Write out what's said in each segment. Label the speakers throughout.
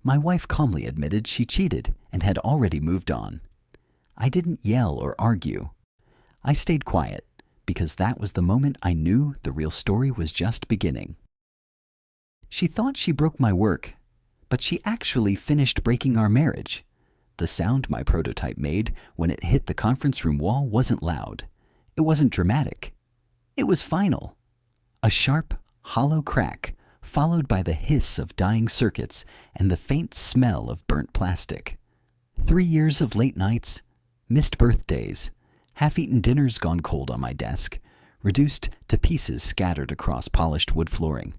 Speaker 1: My wife calmly admitted she cheated and had already moved on. I didn't yell or argue. I stayed quiet because that was the moment I knew the real story was just beginning. She thought she broke my work, but she actually finished breaking our marriage. The sound my prototype made when it hit the conference room wall wasn't loud. It wasn't dramatic. It was final. A sharp, hollow crack, followed by the hiss of dying circuits and the faint smell of burnt plastic. 3 years of late nights, missed birthdays, half-eaten dinners gone cold on my desk, reduced to pieces scattered across polished wood flooring.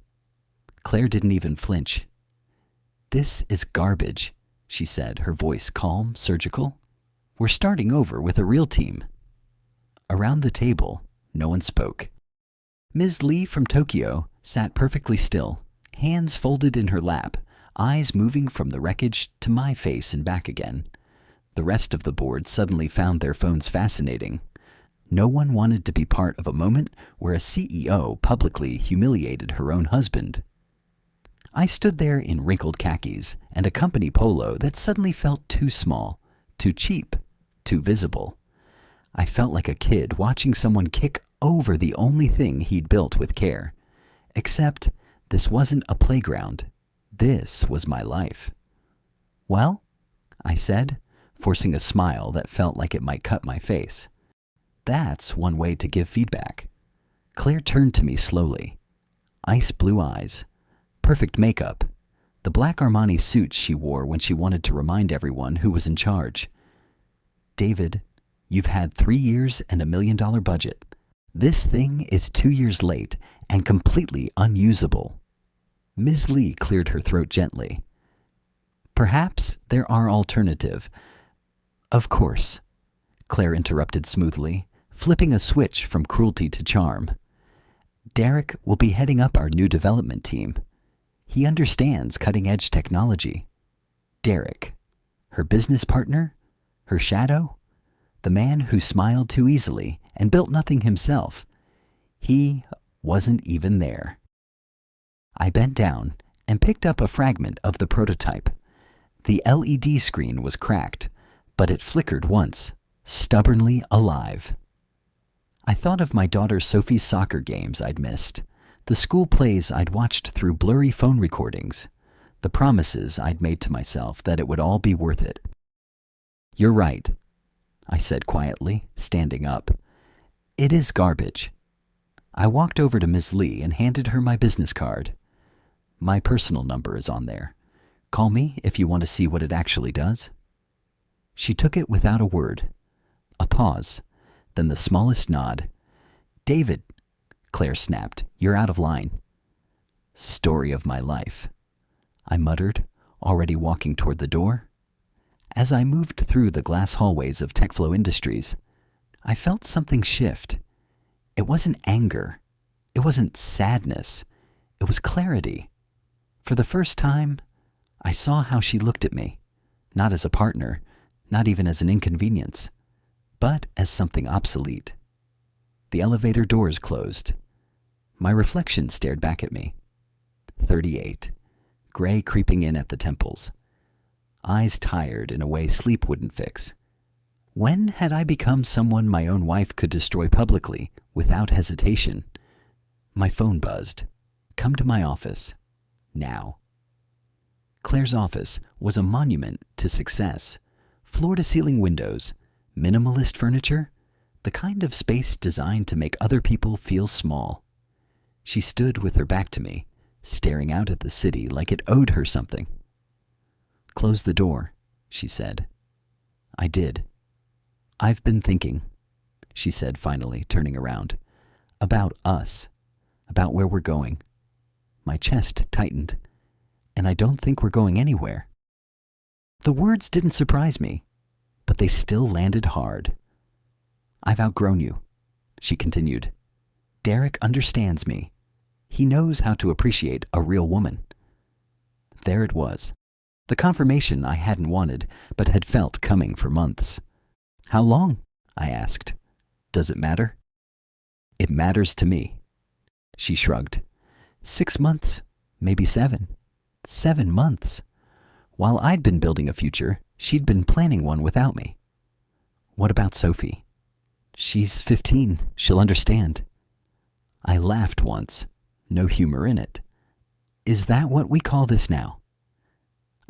Speaker 1: Claire didn't even flinch. "This is garbage," she said, her voice calm, surgical. "We're starting over with a real team." Around the table, no one spoke. Ms. Lee from Tokyo sat perfectly still, hands folded in her lap, eyes moving from the wreckage to my face and back again. The rest of the board suddenly found their phones fascinating. No one wanted to be part of a moment where a CEO publicly humiliated her own husband. I stood there in wrinkled khakis and a company polo that suddenly felt too small, too cheap, too visible. I felt like a kid watching someone kick over the only thing he'd built with care. Except this wasn't a playground. This was my life. "Well," I said, forcing a smile that felt like it might cut my face. That's one way to give feedback. Claire turned to me slowly. Ice blue eyes. Perfect makeup. The black Armani suit she wore when she wanted to remind everyone who was in charge. "David, you've had 3 years and $1 million budget. This thing is 2 years late and completely unusable." Ms. Lee cleared her throat gently. "Perhaps there are alternatives." "Of course," Claire interrupted smoothly, flipping a switch from cruelty to charm. "Derek will be heading up our new development team. He understands cutting-edge technology." Derek, her business partner, her shadow, the man who smiled too easily and built nothing himself. He wasn't even there. I bent down and picked up a fragment of the prototype. The LED screen was cracked, but it flickered once, stubbornly alive. I thought of my daughter Sophie's soccer games I'd missed, the school plays I'd watched through blurry phone recordings, the promises I'd made to myself that it would all be worth it. "You're right," I said quietly, standing up. "It is garbage." I walked over to Ms. Lee and handed her my business card. "My personal number is on there. Call me if you want to see what it actually does." She took it without a word. A pause, then the smallest nod. "David," Claire snapped, "you're out of line." "Story of my life," I muttered, already walking toward the door. As I moved through the glass hallways of TechFlow Industries, I felt something shift. It wasn't anger. It wasn't sadness. It was clarity. For the first time, I saw how she looked at me, not as a partner, not even as an inconvenience, but as something obsolete. The elevator doors closed. My reflection stared back at me. 38, gray creeping in at the temples. Eyes tired in a way sleep wouldn't fix. When had I become someone my own wife could destroy publicly, without hesitation? My phone buzzed. "Come to my office. Now." Claire's office was a monument to success. Floor-to-ceiling windows, minimalist furniture, the kind of space designed to make other people feel small. She stood with her back to me, staring out at the city like it owed her something. "Close the door," she said. I did. "I've been thinking," she said finally, turning around, "about us, about where we're going." My chest tightened. "And I don't think we're going anywhere." The words didn't surprise me, but they still landed hard. "I've outgrown you," she continued. "Derek understands me. He knows how to appreciate a real woman." There it was. The confirmation I hadn't wanted, but had felt coming for months. "How long?" I asked. "Does it matter?" "It matters to me." She shrugged. 6 months, maybe 7. 7 months. While I'd been building a future, she'd been planning one without me. What about Sophie? She's 15. She'll understand. I laughed once. No humor in it. Is that what we call this now?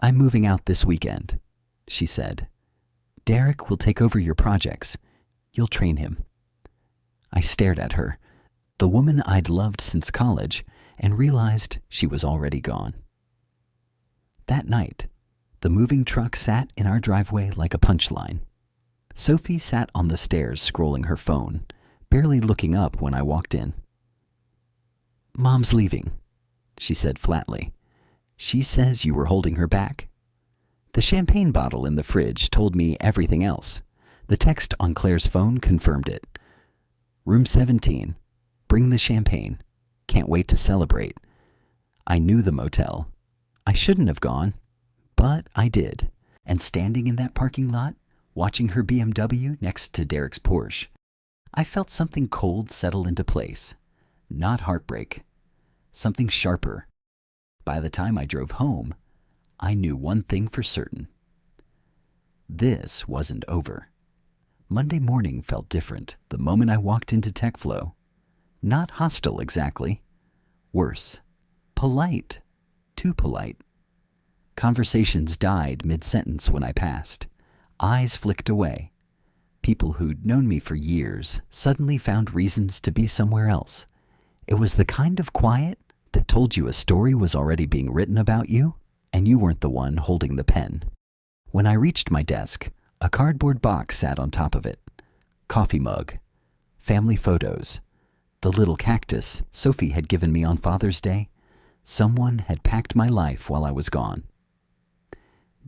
Speaker 1: I'm moving out this weekend, she said. Derek will take over your projects. You'll train him. I stared at her, the woman I'd loved since college, and realized she was already gone. That night, the moving truck sat in our driveway like a punchline. Sophie sat on the stairs scrolling her phone, barely looking up when I walked in. Mom's leaving, she said flatly. She says you were holding her back. The champagne bottle in the fridge told me everything else. The text on Claire's phone confirmed it. Room 17. Bring the champagne. Can't wait to celebrate. I knew the motel. I shouldn't have gone, but I did. And standing in that parking lot, watching her BMW next to Derek's Porsche, I felt something cold settle into place. Not heartbreak. Something sharper. By the time I drove home, I knew one thing for certain. This wasn't over. Monday morning felt different the moment I walked into TechFlow. Not hostile exactly. Worse. Polite. Too polite. Conversations died mid-sentence when I passed. Eyes flicked away. People who'd known me for years suddenly found reasons to be somewhere else. It was the kind of quiet that told you a story was already being written about you, and you weren't the one holding the pen. When I reached my desk, a cardboard box sat on top of it. Coffee mug, family photos, the little cactus Sophie had given me on Father's Day. Someone had packed my life while I was gone.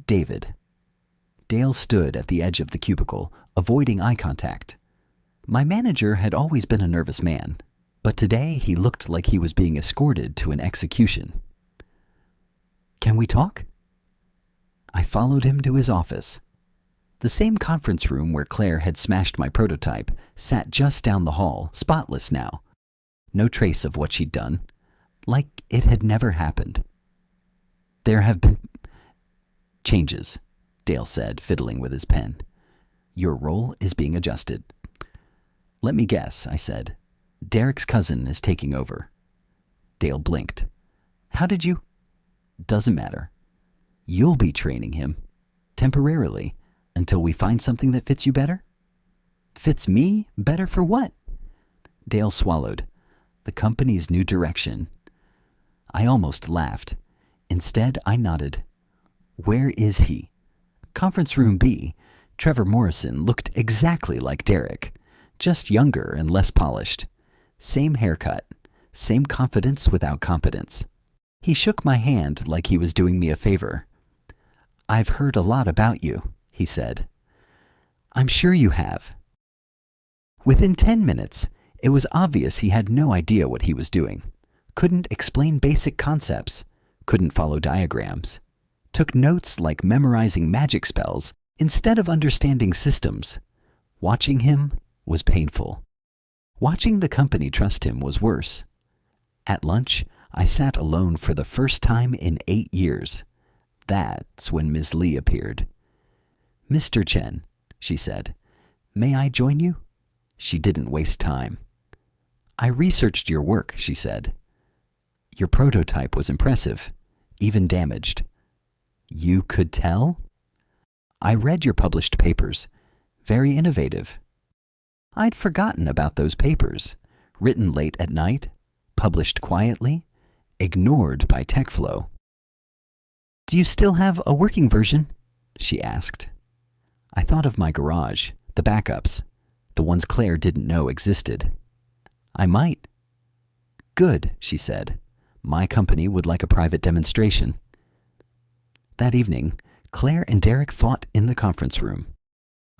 Speaker 1: David. Dale stood at the edge of the cubicle, avoiding eye contact. My manager had always been a nervous man, but today he looked like he was being escorted to an execution. Can we talk? I followed him to his office. The same conference room where Claire had smashed my prototype sat just down the hall, spotless now. No trace of what she'd done, like it had never happened. There have been changes, Dale said, fiddling with his pen. Your role is being adjusted. Let me guess, I said. Derek's cousin is taking over. Dale blinked. How did you? Doesn't matter. You'll be training him, temporarily, until we find something that fits you better? Fits me better for what? Dale swallowed. The company's new direction. I almost laughed. Instead, I nodded. Where is he? Conference room B. Trevor Morrison looked exactly like Derek, just younger and less polished. Same haircut, same confidence without competence. He shook my hand like he was doing me a favor. I've heard a lot about you, he said. I'm sure you have. Within 10 minutes, it was obvious he had no idea what he was doing. Couldn't explain basic concepts. Couldn't follow diagrams. Took notes like memorizing magic spells instead of understanding systems. Watching him was painful. Watching the company trust him was worse. At lunch, I sat alone for the first time in 8 years. That's when Ms. Lee appeared. Mr. Chen, she said, may I join you? She didn't waste time. I researched your work, she said. Your prototype was impressive, even damaged. You could tell? I read your published papers. Very innovative. I'd forgotten about those papers, written late at night, published quietly, ignored by TechFlow. Do you still have a working version? She asked. I thought of my garage, the backups, the ones Claire didn't know existed. I might. Good, she said. My company would like a private demonstration. That evening, Claire and Derek fought in the conference room.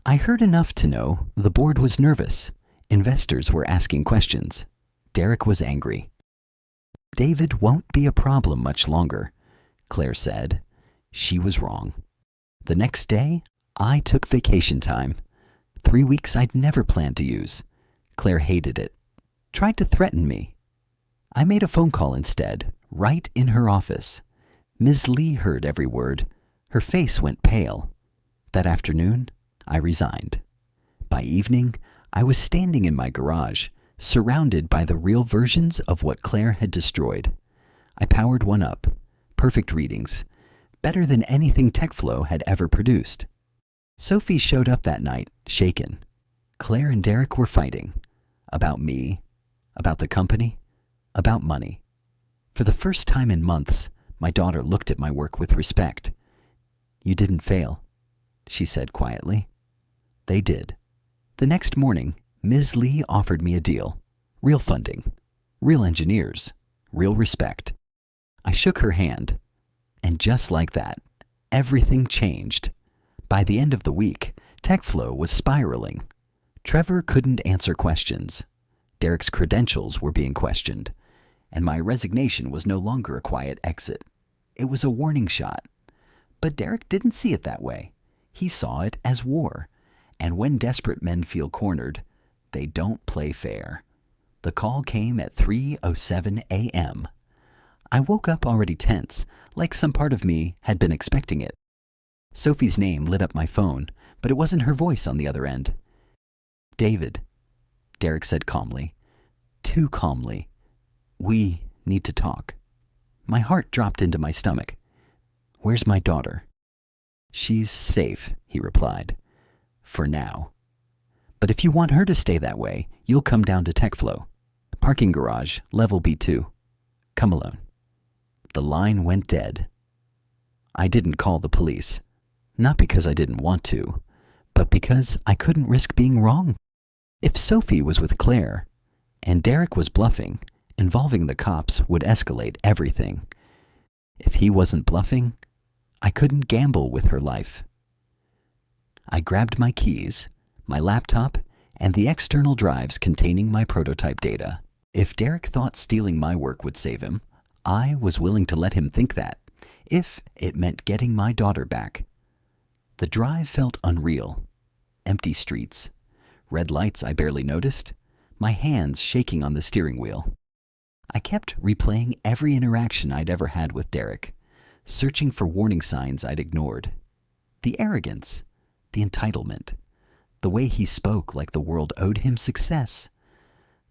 Speaker 1: I heard enough to know the board was nervous. Investors were asking questions. Derek was angry. David won't be a problem much longer, Claire said. She was wrong. The next day, I took vacation time. 3 weeks I'd never planned to use. Claire hated it. Tried to threaten me. I made a phone call instead, right in her office. Ms. Lee heard every word, Her face went pale. That afternoon, I resigned. By evening, I was standing in my garage, surrounded by the real versions of what Claire had destroyed. I powered one up. Perfect readings. Better than anything TechFlow had ever produced. Sophie showed up that night, shaken. Claire and Derek were fighting. About me, about the company, about money. For the first time in months, my daughter looked at my work with respect. "You didn't fail," she said quietly. They did. The next morning, Ms. Lee offered me a deal. Real funding, real engineers, real respect. I shook her hand, and just like that, everything changed. By the end of the week, TechFlow was spiraling. Trevor couldn't answer questions. Derek's credentials were being questioned, and my resignation was no longer a quiet exit. It was a warning shot. But Derek didn't see it that way. He saw it as war. And when desperate men feel cornered, they don't play fair. The call came at 3:07 a.m. I woke up already tense, like some part of me had been expecting it. Sophie's name lit up my phone, but it wasn't her voice on the other end. "David," Derek said calmly, too calmly, "we need to talk." My heart dropped into my stomach. "Where's my daughter?" "She's safe," he replied. "For now. But if you want her to stay that way, you'll come down to TechFlow. Parking garage, level B2. Come alone." The line went dead. I didn't call the police. Not because I didn't want to, but because I couldn't risk being wrong. If Sophie was with Claire, and Derek was bluffing, involving the cops would escalate everything. If he wasn't bluffing, I couldn't gamble with her life. I grabbed my keys, my laptop, and the external drives containing my prototype data. If Derek thought stealing my work would save him, I was willing to let him think that, if it meant getting my daughter back. The drive felt unreal. Empty streets, red lights I barely noticed, my hands shaking on the steering wheel. I kept replaying every interaction I'd ever had with Derek, searching for warning signs I'd ignored. The arrogance, the entitlement, the way he spoke like the world owed him success.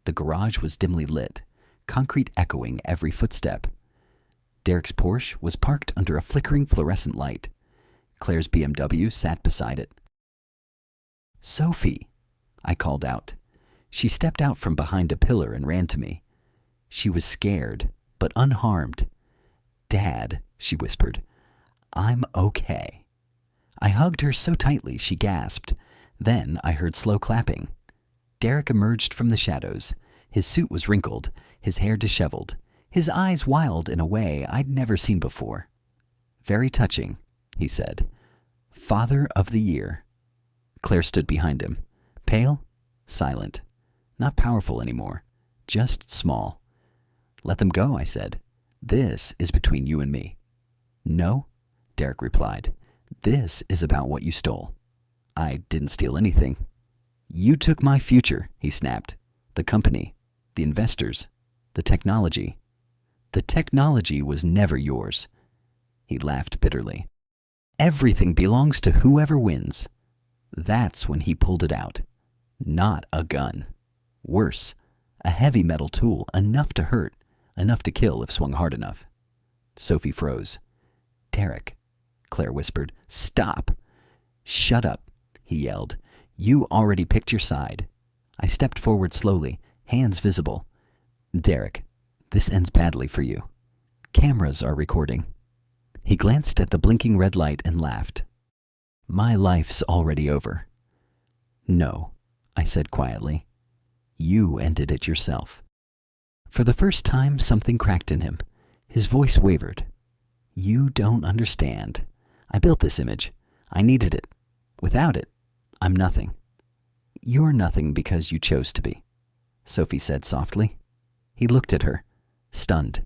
Speaker 1: The garage was dimly lit, concrete echoing every footstep. Derek's Porsche was parked under a flickering fluorescent light. Claire's BMW sat beside it. "Sophie," I called out. She stepped out from behind a pillar and ran to me. She was scared, but unharmed. "Dad," she whispered, "I'm okay." I hugged her so tightly she gasped. Then I heard slow clapping. Derek emerged from the shadows. His suit was wrinkled, his hair disheveled, his eyes wild in a way I'd never seen before. "Very touching," he said. "Father of the Year." Claire stood behind him, pale, silent, not powerful anymore, just small. "Let them go," I said. "This is between you and me." "No," Derek replied. "This is about what you stole." "I didn't steal anything." "You took my future," he snapped. "The company, the investors, the technology. The technology was never yours." He laughed bitterly. "Everything belongs to whoever wins." That's when he pulled it out. Not a gun. Worse, a heavy metal tool, enough to hurt, enough to kill if swung hard enough. Sophie froze. "Derek," Claire whispered. "Stop." "Shut up," he yelled. "You already picked your side." I stepped forward slowly, hands visible. "Derek, this ends badly for you. Cameras are recording." He glanced at the blinking red light and laughed. "My life's already over." "No," I said quietly. "You ended it yourself." For the first time, something cracked in him. His voice wavered. "You don't understand. I built this image. I needed it. Without it, I'm nothing." "You're nothing because you chose to be," Sophie said softly. He looked at her, stunned.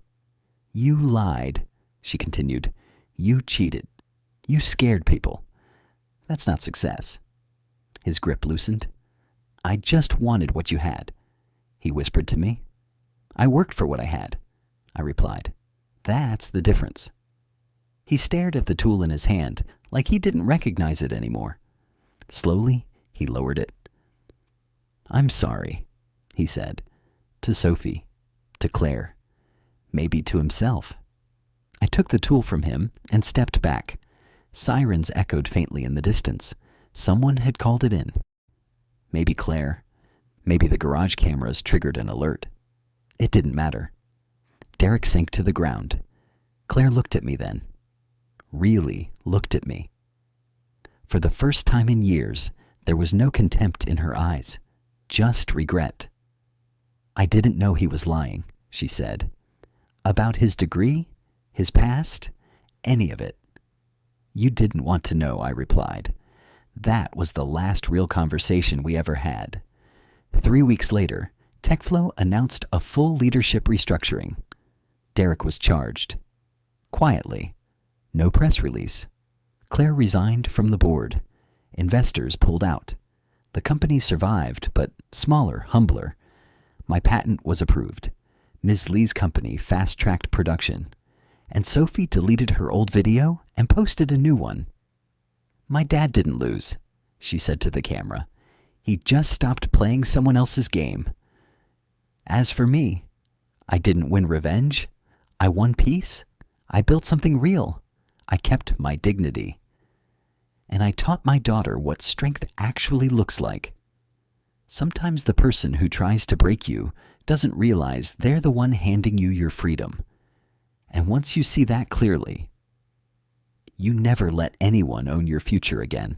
Speaker 1: "You lied," she continued. "You cheated. You scared people. That's not success." His grip loosened. "I just wanted what you had," he whispered to me. "I worked for what I had," I replied. "That's the difference." He stared at the tool in his hand like he didn't recognize it anymore. Slowly, he lowered it. "I'm sorry," he said, to Sophie, to Claire, maybe to himself. I took the tool from him and stepped back. Sirens echoed faintly in the distance. Someone had called it in. Maybe Claire. Maybe the garage cameras triggered an alert. It didn't matter. Derek sank to the ground. Claire looked at me then. Really looked at me. For the first time in years, there was no contempt in her eyes, just regret. "I didn't know he was lying," she said. "About his degree, his past, any of it." "You didn't want to know," I replied. That was the last real conversation we ever had. 3 weeks later, TechFlow announced a full leadership restructuring. Derek was charged. Quietly. No press release. Claire resigned from the board. Investors pulled out. The company survived, but smaller, humbler. My patent was approved. Ms. Lee's company fast-tracked production. And Sophie deleted her old video and posted a new one. "My dad didn't lose," she said to the camera. "He just stopped playing someone else's game. As for me, I didn't win revenge. I won peace. I built something real. I kept my dignity. And I taught my daughter what strength actually looks like. Sometimes the person who tries to break you doesn't realize they're the one handing you your freedom. And once you see that clearly, you never let anyone own your future again."